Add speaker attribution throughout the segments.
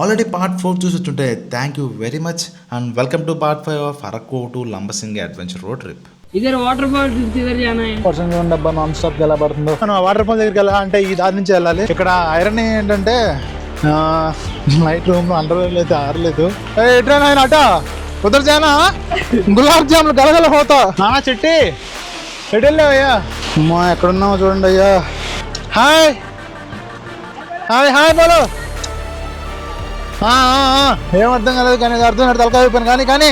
Speaker 1: Already part 4 చూసి వచ్చుంటే thank you very much and welcome to part 5 of Araku to Lambasingi adventure road trip.
Speaker 2: इधर waterfall किधर जाना है?
Speaker 3: వర్షం చూడండి అబ్బా నాన్ స్టాప్ ఎలా పడుతుందో. మనం వాటర్ ఫాల్ దగ్గరికి వెళ్ళాలంటే ఈ దారి నుంచి వెళ్ళాలి. ఇక్కడ ఐరన్ ఏంటంటే నైట్ రూమ్ అండర్వేర్ అయితే ఆరలేదు. ఎట్రా నాయన అట కుదర జానా గులాబ్ జాములు గలగల పోతా నానా చెట్టి ఎటు వెళ్ళావయ్యా? అమ్మా ఎక్కడున్నావు చూడండి అయ్యా. హాయ్ హాయ్ హాయ్ బోలో. ఏం అర్థం కాలేదు కానీ అర్థం కాదు తలకాయ అయిపోయాను కానీ కానీ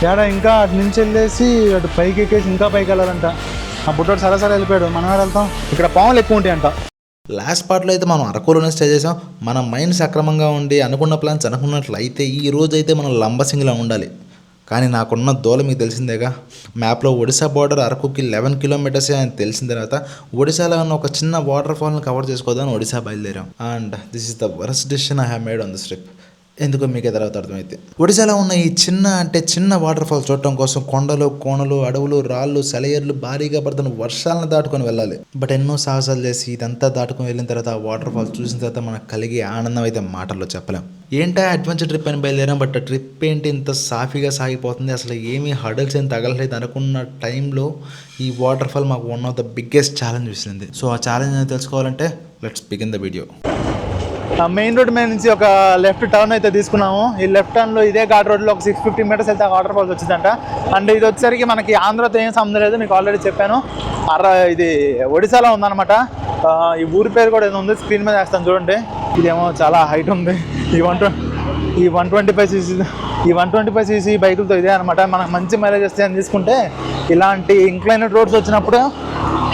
Speaker 3: ఏడా ఇంకా అటు నుంచి వెళ్ళేసి అటు పైకి ఎక్కేసి ఇంకా పైకి వెళ్ళాలంట. ఆ బుట్టోడు సరే వెళ్ళిపోయాడు. మనం వెళ్తాం. ఇక్కడ పాములు ఎక్కువ ఉంటాయి అంట.
Speaker 1: లాస్ట్ పార్ట్లో అయితే మనం అరకులోనే స్టే చేసాం. మన మైండ్ సక్రమంగా ఉండి అనుకున్న ప్లాన్స్ అనుకున్నట్లు అయితే ఈ రోజు అయితే మనం లంబసింగిలో ఉండాలి. కానీ నాకున్న దూల మీకు తెలిసిందేగా. మ్యాప్లో ఒడిశా బార్డర్ అరకుకి 11 కిలోమీటర్స్ అని తెలిసిన తర్వాత ఒడిశాలో ఉన్న ఒక చిన్న వాటర్ ఫాల్ని కవర్ చేసుకోదాన్ని ఒడిశా బయలుదేరాం. And this is the worst decision I have made on this trip. ఎందుకో మీకే తర్వాత అర్థమైతే. ఒడిశాలో ఉన్న ఈ చిన్న వాటర్ ఫాల్ చూడటం కోసం కొండలు కోనలు అడవులు రాళ్ళు సెలయర్లు భారీగా పడుతున్న వర్షాలను దాటుకొని వెళ్ళాలి. బట్ ఎన్నో సాహసాలు చేసి ఇదంతా దాటుకొని వెళ్ళిన తర్వాత ఆ వాటర్ ఫాల్ చూసిన తర్వాత మనకు కలిగే ఆనందం అయితే మాటల్లో చెప్పలేం. ఏంటా అడ్వెంచర్ ట్రిప్ అని బయలుదేరాం. బట్ ట్రిప్ ఏంటి ఇంత సాఫీగా సాగిపోతుంది, అసలు ఏమీ హర్డల్స్ ఏం తగలలేదు అనుకున్న టైంలో ఈ వాటర్ ఫాల్ మాకు one of the biggest challenge ఇస్తుంది. సో ఆ ఛాలెంజ్ అని తెలుసుకోవాలంటే let's begin the video.
Speaker 3: Main road మీద నుంచి ఒక లెఫ్ట్ టర్న్ అయితే తీసుకున్నాము. ఈ లెఫ్ట్ టర్న్లో ఇదే ఘాట్ రోడ్లో ఒక 650 మీటర్స్ వెళ్తే వాటర్ ఫాల్స్ వచ్చిందంట. అండ్ ఇది వచ్చేసరికి మనకి ఆంధ్రతో ఏం సంబంధం లేదు, మీకు ఆల్రెడీ చెప్పాను. ఇది ఒడిశాలో ఉందన్నమాట. ఈ ఊరి పేరు కూడా ఏదో ఉంది, స్క్రీన్ మీద వేస్తాను చూడండి. ఇదేమో చాలా హైట్ ఉంది. ఈ 125 cc బైకులతో ఇదే అనమాట. మనకు మంచి మైలేజ్ వస్తాయి అని తీసుకుంటే ఇలాంటి ఇంక్లైనెడ్ రోడ్స్ వచ్చినప్పుడు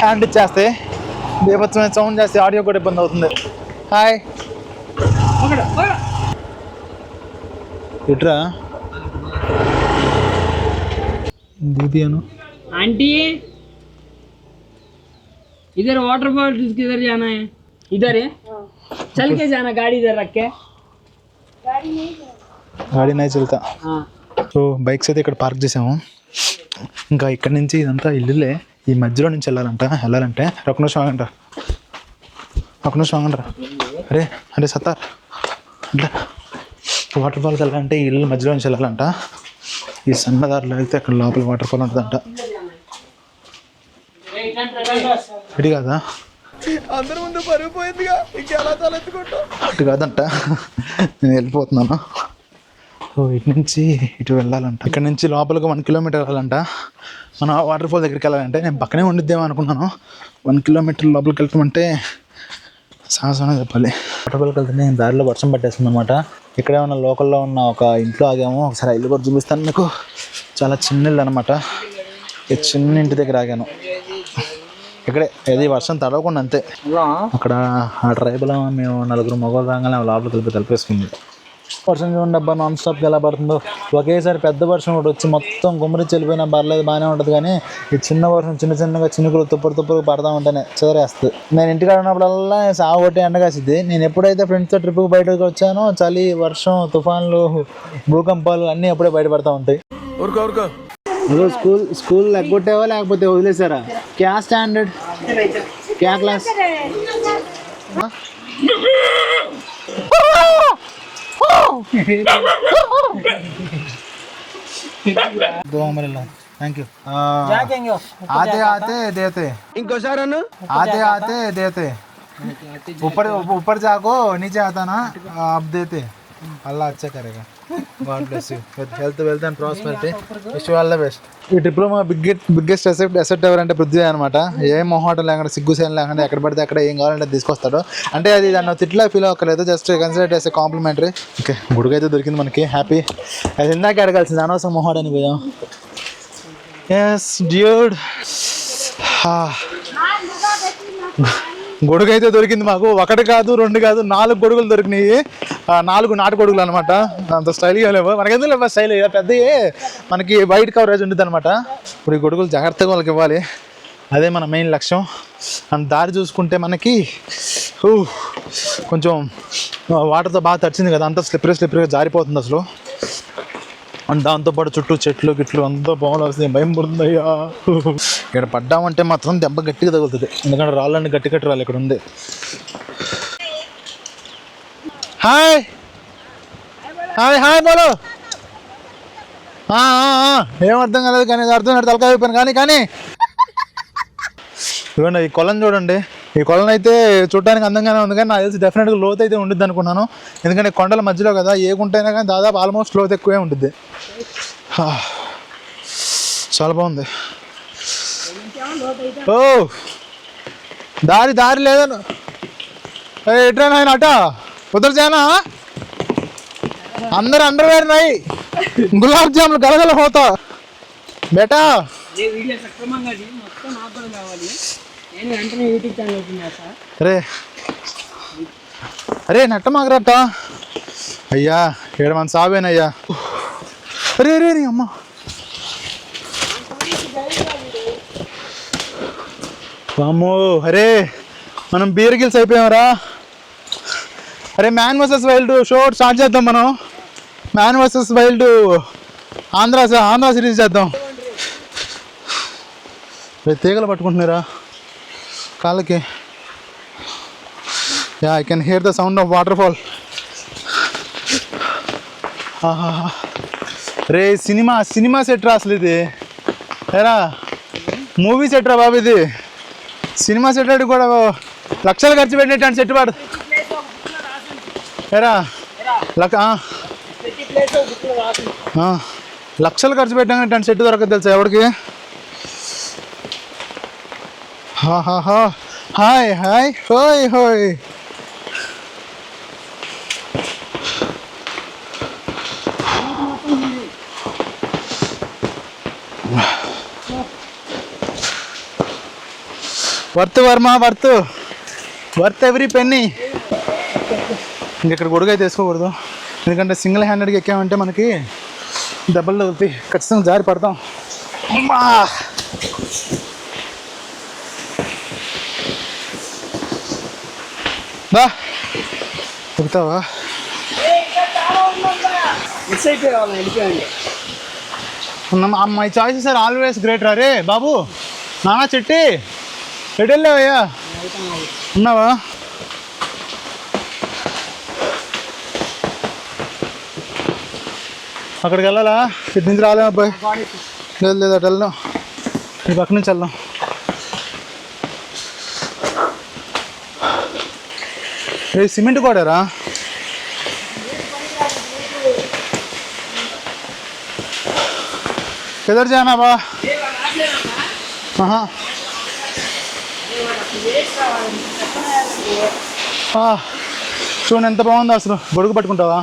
Speaker 3: హ్యాండ్ ఇచ్చేస్తాయి. బీభత్సమైన సౌండ్ చేస్తే ఆడియో కూడా ఇబ్బంది అవుతుంది. హాయ్ ఇట్రా दीदी
Speaker 2: आंटी इधर वाटरफॉल किधर जाना है? इधर है चल के जाना, गाड़ी इधर रख के.
Speaker 3: गाड़ी नहीं चलता. సో బైక్స్ అయితే ఇక్కడ పార్క్ చేసాము. ఇంకా ఇక్కడ నుంచి ఇదంతా ఇల్లులే. ఈ మధ్యలో నుంచి వెళ్ళాలంటే ఒక నిమిషం ఆగండి. అరే సత్తార్ అంటే వాటర్ ఫాల్కి వెళ్ళాలంటే ఈ ఇల్లు మధ్యలో నుంచి వెళ్ళాలంట. ఈ సన్నదారులు వెళ్తే అక్కడ లోపల వాటర్ ఫాల్ ఉంటుందంట. ఇటు కాదా? అందరి ముందు పరిగిపోయిందిగా ఇంకెలా తలెత్తుకుంటా. అటు కాదంట, నేను వెళ్ళిపోతున్నాను. సో ఇటు వెళ్ళాలంట. ఇక్కడ నుంచి లోపలికి 1 కిలోమీటర్ వెళ్ళాలంట. మనం వాటర్ ఫాల్ దగ్గరికి వెళ్ళాలంటే నేను పక్కనే ఉండిద్దేమో అనుకున్నాను. 1 కిలోమీటర్ లోపలికి వెళ్ళటమంటే సాహసమే చెప్పాలి. వాటర్ ఫాల్కి వెళ్తే నేను దారిలో వర్షం పట్టేస్తుంది అనమాట. ఇక్కడే ఉన్న లోకల్లో ఉన్న ఒక ఇంట్లో ఆగాము. ఒకసారి ఇల్లు కూడా చూపిస్తాను మీకు. చాలా చిన్న ఇల్లు అనమాట. ఈ చిన్న ఇంటి దగ్గర ఆగాను. ఇక్కడే ఏది వర్షం తడవకుండా అంతే. అక్కడ ఆ ట్రైబుల్ మేము 4 మగవాళ్ళు రాగానే లోపలికి తలిపేసుకుంది. వర్షం చూడండి అబ్బా నాన్ స్టాప్గా ఎలా పడుతుందో. ఒకేసారి పెద్ద వర్షం ఒకటి వచ్చి మొత్తం గుమ్మరించి వెళ్ళిపోయినా పర్లేదు, బాగానే ఉంటుంది. కానీ ఈ చిన్న వర్షం చిన్నగా చినుకులు తుప్పరు పడతా ఉంటేనే చెదరేస్తుంది. నేను ఇంటికాడ ఉన్నప్పుడల్లా సాగు కొట్టి ఎండగాసిద్ది. నేను ఎప్పుడైతే ఫ్రెండ్స్తో ట్రిప్కి బయటకు వచ్చానో చలి వర్షం తుఫాన్లు భూకంపాలు అన్నీ అప్పుడే బయటపడతా ఉంటాయి. స్కూల్ ఎగ్గొట్టావా లేకపోతే వదిలేసారా? క్యా స్టాండర్డ్ క్యా క్లాస్? Thank you. आते देते देते ऊपर जाको नीचे आता ना आप देते. अल्लाह अच्छा करेगा. God bless you. Health, wealth and prosperity. Wish you all the best. ఈ ట్రిప్లో మా బిగ్గెస్ట్ అసెట్ ఎవరంటే పృథ్వీ అనమాట. ఏం మొహాటం లేకుండా సిగ్గుసేన లేకుండా ఎక్కడ పడితే అక్కడ ఏం కావాలంటే తీసుకొస్తాడు. అంటే అది దాన్ని తిట్లా ఫీల్ అవ్వలేదు, జస్ట్ కన్సిడర్ చేసే కాంప్లిమెంటరీ. ఓకే, గుడికి అయితే దొరికింది మనకి. హ్యాపీ. అది ఇందాక అడగాల్సింది అనవసరం మొహాటని పోయాం. ఎస్ డ్యూడ్, గొడుగు అయితే దొరికింది మాకు. 1 కాదు 2 కాదు 4 గొడుగులు దొరికినాయి. 4 నాటు గొడుగులు అనమాట. అంత స్టైల్గా లేవు మనకెందుకు లేవు. స్టైల్ పెద్దవి మనకి వైట్ కవరేజ్ ఉంటుంది అనమాట. ఇప్పుడు ఈ గొడుగులు జాగ్రత్తగా వాళ్ళకి ఇవ్వాలి. అదే మన మెయిన్ లక్ష్యం. అండ్ దారి చూసుకుంటే మనకి కొంచెం వాటర్తో బాగా తడిచింది కదా, అంతా స్లిప్పరీగా జారిపోతుంది అసలు. అండ్ దాంతోపాటు చుట్టూ చెట్లు గిట్లు అంతా బాగుంది. భయం పడుతుంది అయ్యా. ఇక్కడ పడ్డామంటే మాత్రం దెబ్బ గట్టిగా తగులుతుంది, ఎందుకంటే రాళ్ళన్నీ గట్టి రాళ్ళు ఇక్కడ ఉంది. హాయ్ హాయ్ హాయ్ బోలో. ఏం అర్థం కాలేదు కానీ అర్థం కాదు, తలకాయ అయిపోయాను. కానీ చూడండి ఈ కొలను చూడండి. ఈ కొలను అయితే చూడడానికి అందంగానే ఉంది, కానీ నాకు తెలిసి డెఫినెట్గా లోతు అయితే ఉంటుంది అనుకున్నాను. ఎందుకంటే కొండల మధ్యలో కదా, ఏగుంటైనా కానీ దాదాపు ఆల్మోస్ట్ లోతు ఎక్కువే ఉంటుంది. చాలా బాగుంది. ఓ దారి లేదను ఎట్రా నాయన అట ఉదర్ జానా అందరు అండర్వేర్ నాయి గులాబ్ జాములు గలగల పోతా బేటా.
Speaker 2: వీడియో సక్రమంగా మొత్తం నాకు కావాలి. నేను వెంటనే యూట్యూబ్ ఛానల్ ఓపెన్ చేస్తా.
Speaker 3: అరే నట్టమాగరట అయ్యా, 7 మంది సావేనయ్యా. అరే నీ అమ్మ. అమ్మో అరే మనం బీర్ గిల్స్ అయిపోయామరా. అరే man versus wild show start చేద్దాం మనం. Man versus wild Andhra series చేద్దాం. తీగలు పట్టుకుంటున్నారా కాళ్ళకి. Yeah I can hear the sound of waterfall. రే సినిమా సెట్ రా అసలు ఇది. ఏరా మూవీ సెట్ రా బాబు ఇది. సినిమా సెట్ అడిగి కూడా లక్షలు ఖర్చు పెట్టినట్టు సెట్ వాడు. ఏరా లక్షలు ఖర్చు పెట్టినట్టు సెట్ దొరకదు తెలుసా ఎవరికి. హాయ్ హాయ్ హోయ్ హోయ్. Worth every penny. ఇంకెక్కడ గొడుగు అయితే వేసుకోకూడదు, ఎందుకంటే సింగిల్ హ్యాండెడ్గా ఎక్కామంటే మనకి దెబ్బలు తగులుతాయి, ఖచ్చితంగా జారి పడతాం. అమ్మా బా ఎక్కుతావా? My choices are always great రా. రే బాబు నానా చెట్టి ఎటు వెళ్ళావయ్యా? ఉన్నావా? అక్కడికి వెళ్ళాలా? ఇటు నుంచి రాలేము అబ్బాయి. లేదు అటు వెళ్దాం, ఈ పక్క నుంచి వెళ్దాం. రే సిమెంట్ కోడారా? किधर जाना बा? చూడండి ఎంత బాగుందో అసలు. గొడుగు పట్టుకుంటావా?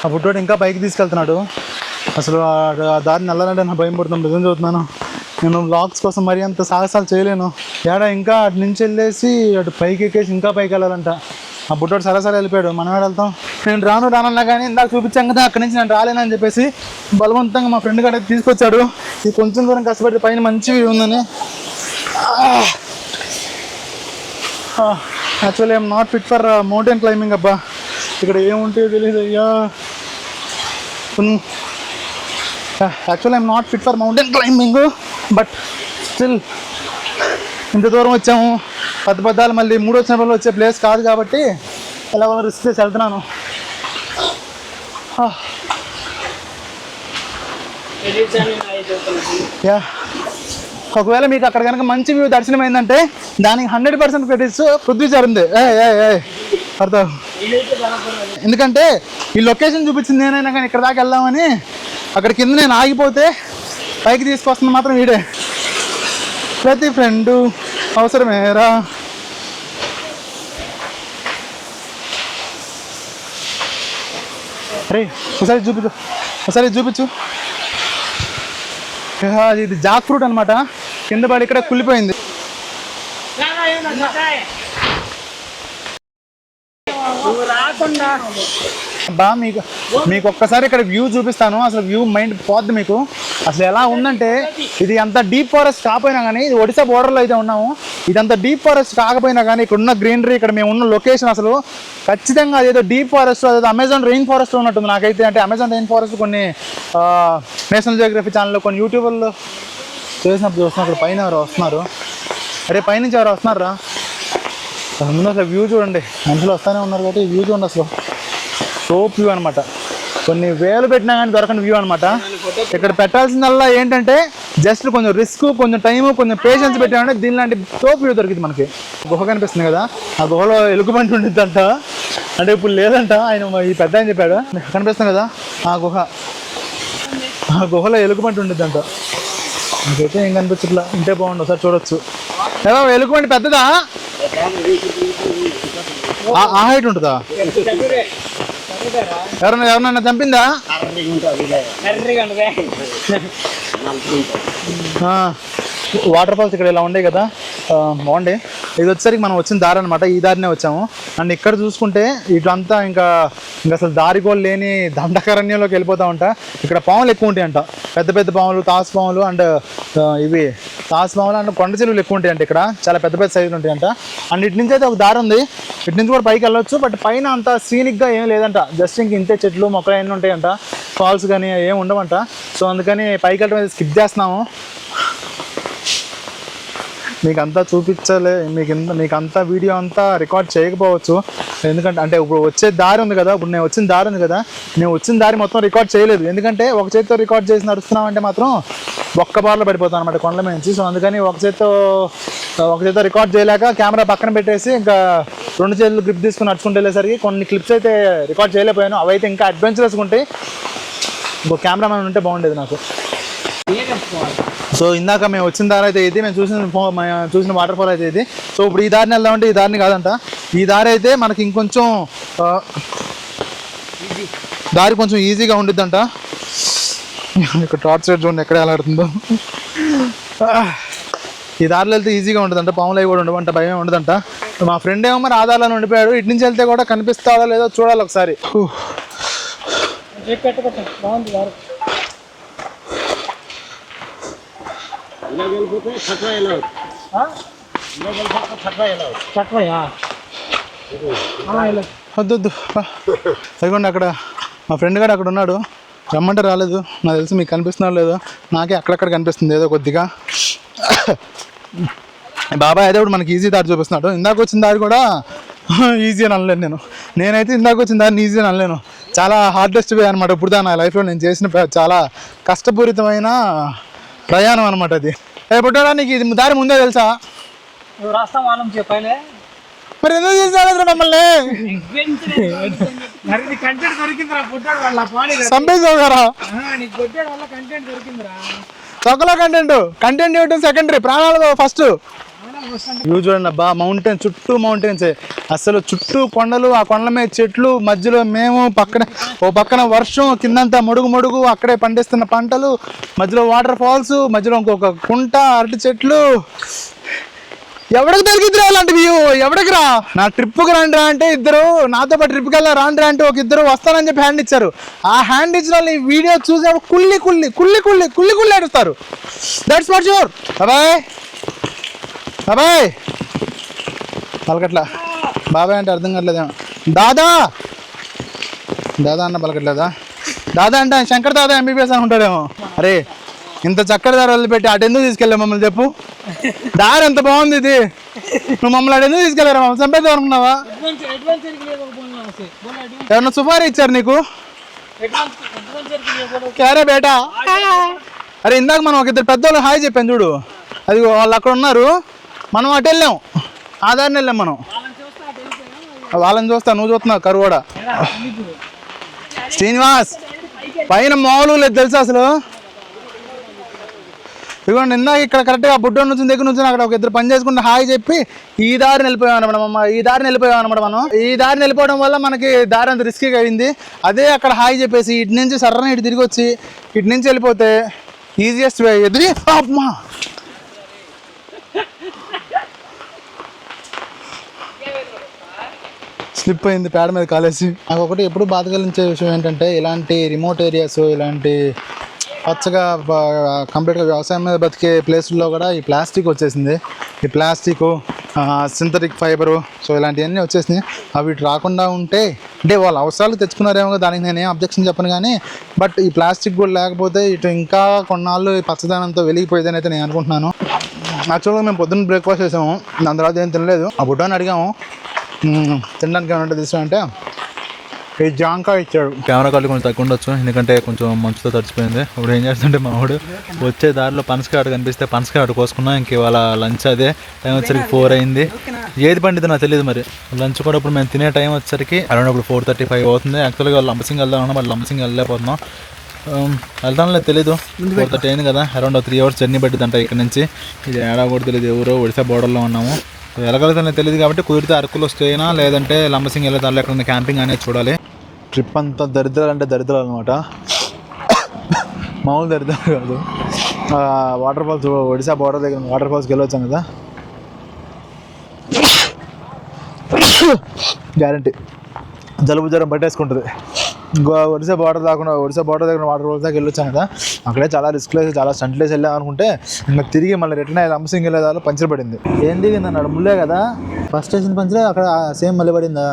Speaker 3: ఆ బుట్టోడు ఇంకా పైకి తీసుకెళ్తున్నాడు. అసలు ఆ దారిని వెళ్ళాలంటే నా భయం పడుతుంది. నిజం చదువుతున్నాను, నేను వ్లాగ్స్ కోసం మరీ అంత సాహసాలు చేయలేను. ఏడా ఇంకా అటు నుంచి వెళ్ళేసి అటు పైకి ఎక్కేసి ఇంకా పైకి వెళ్ళాలంట. ఆ బుట్టోడు సరసరి వెళ్ళిపోయాడు, మనం వెళ్తాం. నేను రానన్నా కానీ ఇందాక చూపించాం కదా, అక్కడి నుంచి నేను రాలేనని చెప్పేసి బలవంతంగా మా ఫ్రెండ్ గారు తీసుకొచ్చాడు. ఇది కొంచెం దూరం కష్టపడి పైన మంచి వ్యూ ఉందని. Actually I'm not fit for mountain climbing అబ్బా. ఇక్కడ ఏముంటాయో తెలియదు అయ్యా. Actually I'm not fit for mountain climbing, but still ఇంత దూరం వచ్చాము. పద్దాలు మళ్ళీ 3 వచ్చినప్పుడు వచ్చే ప్లేస్ కాదు కాబట్టి ఎలా రిస్క్ చేసి వెళ్తున్నాను. యా, ఒకవేళ మీకు అక్కడ కనుక మంచి వ్యూ దర్శనమైందంటే దానికి 100% క్రెడిట్స్ పృథ్వీ సార్ ఉంది. అర్థం, ఎందుకంటే ఈ లొకేషన్ చూపించింది నేనైనా కానీ ఇక్కడ దాకా వెళ్దామని. అక్కడ కింద నేను ఆగిపోతే పైకి తీసుకొస్తుంది మాత్రం వీడే. ప్రతి ఫ్రెండు అవసరమేరా. అరే ఒకసారి చూపించు. ఇది జాక్ ఫ్రూట్ అనమాట. కింద పడి ఇక్కడ కుళ్ళిపోయింది. బా మీకు ఒక్కసారి ఇక్కడ వ్యూ చూపిస్తాను. అసలు వ్యూ మైండ్ పోద్ది మీకు. అసలు ఎలా ఉందంటే ఇది అంత డీప్ ఫారెస్ట్ కాకపోయినా కానీ, ఇది ఒడిశా బోర్డర్లో అయితే ఉన్నాము. ఇదంతా డీప్ ఫారెస్ట్ కాకపోయినా కానీ ఇక్కడ ఉన్న గ్రీనరీ, ఇక్కడ మేము ఉన్న లొకేషన్ అసలు ఖచ్చితంగా అదేదో డీప్ ఫారెస్ట్, అదేదో అమెజాన్ రెయిన్ ఫారెస్ట్ ఉన్నట్టుంది నాకైతే. అంటే అమెజాన్ రెయిన్ ఫారెస్ట్ కొన్ని నేషనల్ జియోగ్రఫీ ఛానల్లో కొన్ని యూట్యూబర్లో చేసినప్పుడు చూస్తున్నాం. అక్కడ పైన ఎవరు వస్తున్నారు. అరే పైనుంచి ఎవరు వస్తున్నారా? ముందు అసలు వ్యూ చూడండి, మనుషులు వస్తూనే ఉన్నారు కాబట్టి వ్యూ చూడండి. అసలు టోప్ వ్యూ అనమాట. కొన్ని వేలు పెట్టినా కానీ దొరకని వ్యూ అనమాట. ఇక్కడ పెట్టాల్సిందల్లా ఏంటంటే జస్ట్ కొంచెం రిస్క్, కొంచెం టైము, కొంచెం పేషెన్స్ పెట్టామంటే దీనిలాంటి తోపు వ్యూ దొరికింది మనకి. గుహ కనిపిస్తుంది కదా, ఆ గుహలో ఎలుగుబంటి ఉండిద్దంట. అంటే ఇప్పుడు లేదంట, ఆయన ఈ పెద్ద ఆయన చెప్పాడు. కనిపిస్తుంది కదా ఆ గుహ, ఆ గుహలో ఎలుగుబంటి ఉండిద్దంట. నాకైతే ఏం కనిపించట్లా, ఇంటే బాగుండు, ఒకసారి చూడొచ్చు. ఏవో ఎలుగుబంటి పెద్దదా, ఆ హైట్ ఉంటుందా? ఎవరన్నా చంపిందా? వాటర్ ఫాల్స్ ఇక్కడ ఇలా ఉండే కదా, బాగుండే. ఇది వచ్చేసరికి మనం వచ్చిన దారి అనమాట, ఈ దారినే వచ్చాము. అండ్ ఇక్కడ చూసుకుంటే ఇట్లంతా ఇంకా అసలు దారి కూడా లేని దండకారణ్యంలోకి వెళ్ళిపోతా ఉంటా. ఇక్కడ పాములు ఎక్కువ ఉంటాయంట, పెద్ద పెద్ద పాములు, తాసు పాములు అండ్ ఇవి తాసు పాములు అండ్ కొండ చెరువులు ఎక్కువ ఉంటాయంట. ఇక్కడ చాలా పెద్ద పెద్ద సైజులు ఉంటాయంట. అండ్ ఇటు నుంచి అయితే ఒక దారి ఉంది, ఇటు నుంచి కూడా పైకి వెళ్ళొచ్చు. బట్ పైన అంత సీనిక్గా ఏం లేదంట, జస్ట్ ఇంక ఇంతే చెట్లు మొక్కలు అన్నీ ఉంటాయంట, ఫాల్స్ కానీ ఏం ఉండవంట. సో అందుకని పైకి వెళ్ళడం స్కిప్ చేస్తున్నాము. మీకు అంతా చూపించలే, మీకు అంతా వీడియో అంతా రికార్డ్ చేయకపోవచ్చు, ఎందుకంటే అంటే ఇప్పుడు వచ్చే దారి ఉంది కదా, ఇప్పుడు నేను వచ్చిన దారి ఉంది కదా, నేను వచ్చిన దారి మొత్తం రికార్డ్ చేయలేదు. ఎందుకంటే ఒక చేతితో రికార్డ్ చేసి నడుస్తున్నామంటే మాత్రం ఒక్క బార్లో పడిపోతాను అనమాట కొండల మీద నుంచి. సో అందుకని ఒక చేతితో రికార్డ్ చేయలేక కెమెరా పక్కన పెట్టేసి ఇంకా 2 చేతులు గ్రిప్ తీసుకుని నడుచుకుంటూ వెళ్ళేసరికి కొన్ని క్లిప్స్ అయితే రికార్డ్ చేయలేకపోయాను. అవైతే ఇంకా అడ్వెంచరస్గా ఉంటాయి, ఇంకో కెమెరామెన్ ఉంటే బాగుండేది నాకు. సో ఇందాక మేము వచ్చిన దారి అయితే ఇది, మేము చూసిన వాటర్ ఫాల్ అయితే ఇది. సో ఇప్పుడు ఈ దారిని వెళ్దామంటే ఈ దారిని కాదంట, ఈ దారి అయితే మనకి ఇంకొంచెం దారి కొంచెం ఈజీగా ఉండిద్దంట. ఇక్కడ టార్చ్ లైట్ చూడండి ఎక్కడ ఎలాడుతుందో. ఈ దారిలో వెళ్తే ఈజీగా ఉంటుందంట, పాములు అవి కూడా ఉండవంట, భయం ఉండదంట. మా ఫ్రెండ్ ఏమో మరి ఆధారాలను ఉండిపోయాడు, ఇటు నుంచి వెళ్తే కూడా కనిపిస్తాడో లేదో చూడాలి ఒకసారి. వద్దు అదిగోండి అక్కడ మా ఫ్రెండ్ గారు అక్కడ ఉన్నాడు, రమ్మంటే రాలేదు. నాకు తెలిసి మీకు కనిపిస్తున్నాడు లేదో, నాకే అక్కడక్కడ కనిపిస్తుంది ఏదో కొద్దిగా. బాబాయ్ అయితే ఇప్పుడు మనకి ఈజీ దారి చూపిస్తున్నాడు. ఇందాక వచ్చిన దారి కూడా ఈజీ అని అనలేను నేనైతే ఇందాక వచ్చిన దారిని ఈజీ అని అనలేను, చాలా హార్డెస్ట్ వే అనమాట. ఇప్పుడు నా లైఫ్లో నేను చేసిన చాలా కష్టపూరితమైన ప్రయాణం అనమాట అది. పుట్టడా నీకు ఇది దారి ముందే తెలుసా? మరి ఎందుకు తీసుకురాలేదు మమ్మల్ని? సంపేశావు గారా? తొక్కలో కంటెంట్ ఇవ్వడం సెకండరీ, ప్రాణాలు ఫస్ట్. వ్యూ చూడండి అబ్బా, మౌంటైన్, చుట్టూ మౌంటైన్స్, అసలు చుట్టూ కొండలు, ఆ కొండల మీద చెట్లు, మధ్యలో మేము పక్కన వర్షం, కిందంతా మడుగు, అక్కడే పండిస్తున్న పంటలు, మధ్యలో వాటర్ ఫాల్స్, మధ్యలో ఇంకొక కుంట, అరటి చెట్లు. ఎవరికి దొరికిద్దిరా ఇలాంటి వ్యూ? ఎవరికి రా? నా ట్రిప్కి రండి రా అంటే ఇద్దరు, నాతో పాటు ట్రిప్కి వెళ్ళా రాండి రా అంటే ఒక ఇద్దరు వస్తానని చెప్పి హ్యాండ్ ఇచ్చారు. ఆ హ్యాండ్ ఇచ్చిన వాళ్ళు ఈ వీడియో చూసేప్పుడు కుళ్ళి ఏడుస్తారు. That's what sure. బాబాయ్ పలకట్లా, బాబాయ్ అంటే అర్థం కావట్లేదేమో. దాదా అన్న పలకట్లేదా? దాదా అంటే శంకర్ దాదా ఎంబీబీఎస్ అని ఉంటాడేమో. అరే ఇంత చక్కటి దారి వదిలిపెట్టి అటు ఎందుకు తీసుకెళ్ళావు మమ్మల్ని చెప్పు? దారి ఎంత బాగుంది ఇది, నువ్వు మమ్మల్ని అటు ఎందుకు తీసుకెళ్ళారా? మమ్మల్ని చంపేద్దాం అనుకున్నావా? ఎవరన్నా సుఫారీ ఇచ్చారు నీకు? క్యారే బేటా. అరే ఇందాక మనం ఒక ఇద్దరు పెద్దోళ్ళు హాయ్ చెప్పాను చూడు, అది వాళ్ళు అక్కడ ఉన్నారు, మనం అటు వెళ్ళాం, ఆ దారిని వెళ్ళాం మనం. వాళ్ళని చూస్తా, నువ్వు చూస్తున్నావు కరువోడ. శ్రీనివాస్ పైన మామూలు లేదు తెలుసా అసలు. ఇదిగోండి ఇందాక ఇక్కడ కరెక్ట్గా బుడ్డో నుంచి దగ్గర నుంచి అక్కడ ఒక ఇద్దరు పని చేసుకుంటే హాయ్ చెప్పి ఈ దారిని వెళ్ళిపోయాం అనమాట. ఈ దారిని వెళ్ళిపోవడం వల్ల మనకి దారి అంత రిస్కీగా అయింది. అదే అక్కడ హాయ్ చెప్పేసి ఇటు నుంచి సర్రని ఇటు తిరిగి వచ్చి ఇటు నుంచి వెళ్ళిపోతే ఈజియెస్ట్ వే. ఎదురు అమ్మా స్లిప్ అయింది పేడ మీద కాలేసి. నాకు ఒకటి ఎప్పుడు బాధ కలిగించే విషయం ఏంటంటే, ఇలాంటి రిమోట్ ఏరియాస్, ఇలాంటి పచ్చగా కంప్లీట్గా వ్యవసాయం మీద బతికే ప్లేసుల్లో కూడా ఈ ప్లాస్టిక్ వచ్చేసింది. ఈ ప్లాస్టిక్, సింథటిక్ ఫైబరు, సో ఇలాంటివన్నీ వచ్చేసినాయి. అవి రాకుండా ఉంటే, అంటే వాళ్ళ అవసరాలు తెచ్చుకున్నారేమో, దానికి నేనేం అబ్జెక్షన్ చెప్పను కానీ, బట్ ఈ ప్లాస్టిక్ కూడా లేకపోతే ఇటు ఇంకా కొన్నాళ్ళు ఈ పచ్చదనంతో వెలిగిపోయేదని అయితే నేను అనుకుంటున్నాను. యాక్చువల్గా మేము పొద్దున్న బ్రేక్ఫాస్ట్ చేసాము, దాని తర్వాత ఏం తినలేదు. ఆ బుడ్డాన్ని అడిగాము తినడానికి ఏమంటే తీసుకురా అంటే ఈ జాంకాయ ఇచ్చాడు.
Speaker 4: కెమెరా క్వాలిటీ కొంచెం తక్కువ ఉండొచ్చు, ఎందుకంటే కొంచెం మంచుతో తడిచిపోయింది. ఇప్పుడు ఏం చేస్తుంటే మా వాడు వచ్చే దారిలో పనసకాయ కనిపిస్తే పనసకాయ కోసుకున్నాం. ఇంక ఇవాళ లంచ్ అదే. టైం వచ్చేసరికి 4 అయింది. ఏది పండితే నాకు తెలియదు మరి. లంచ్ కూడా ఇప్పుడు మేము తినే టైం వచ్చేసరికి అరౌండ్ ఇప్పుడు 4:35 అవుతుంది. యాక్చువల్గా లంబసింగ్ వెళ్దాం అన్నా, మరి లంబసింగ్ వెళ్ళలేకపోతున్నాం. వెళ్తాంలేదు తెలీదు. 4:30 అయింది కదా, అరౌండ్ 3 hours జర్నీ పట్టిందంట ఇక్కడ నుంచి. ఇది ఏడా కూడా తెలియదు, ఎవరో ఒడిశా బోర్డర్లో ఉన్నాము. వెళ్ళగలుగుతానే తెలియదు కాబట్టి కుదిరితే అరకులో స్టే అయినా లేదంటే లంబసింగ్ వెళ్ళే దారిలో ఎక్కడ క్యాంపింగ్ అనేది చూడాలి.
Speaker 3: ట్రిప్ అంతా దరిద్రాలు అంటే దరిద్రాలు అనమాట. మామూలు దరిద్రాలు కాదు. వాటర్ ఫాల్స్ ఒడిశా బోర్డర్ దగ్గర వాటర్ ఫాల్స్కి వెళ్ళొచ్చాం కదా, గ్యారంటీ జలుబు జ్వరం పట్టేసుకుంటుంది. ఇంకో ఒడిశా బోర్డర్ దగ్గర వాటర్ ఫాల్స్ దాకా వెళ్ళొచ్చాం కదా, అక్కడే చాలా రిస్క్ లేదు, చాలా స్టంట్ వేసి వెళ్ళాం అనుకుంటే ఇంకా తిరిగి మళ్ళీ రిటర్న్ అయ్యి లంబసింగ్ వెళ్ళేదాలో పంచర్ పడింది. ఏం దిగింది అన్నాడు, ముల్లే కదా ఫస్ట్ స్టేషన్ పంచరే, అక్కడ సేమ్ మళ్ళీ పడిందా.